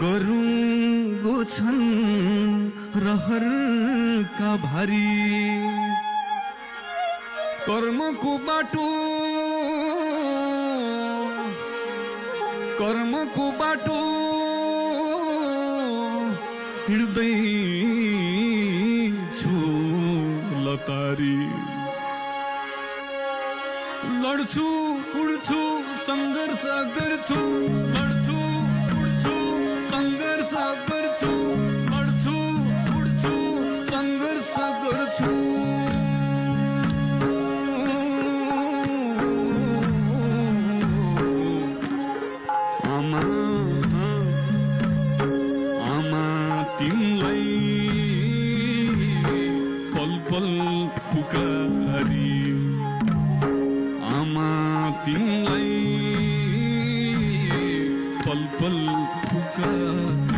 गरुङ्गो छन् रहरका भारी कर्मको बाटो हिँड्दै छु लतारी लड्छु उड्छु सङ्घर्ष गर्छु लड्छु उड्छु सङ्घर्ष गर्छु लड्छु उड्छु सङ्घर्ष गर्छु आमा आमा तिमीलाई पल पल पुकारी आमा तिमीलाई पल पल पुकार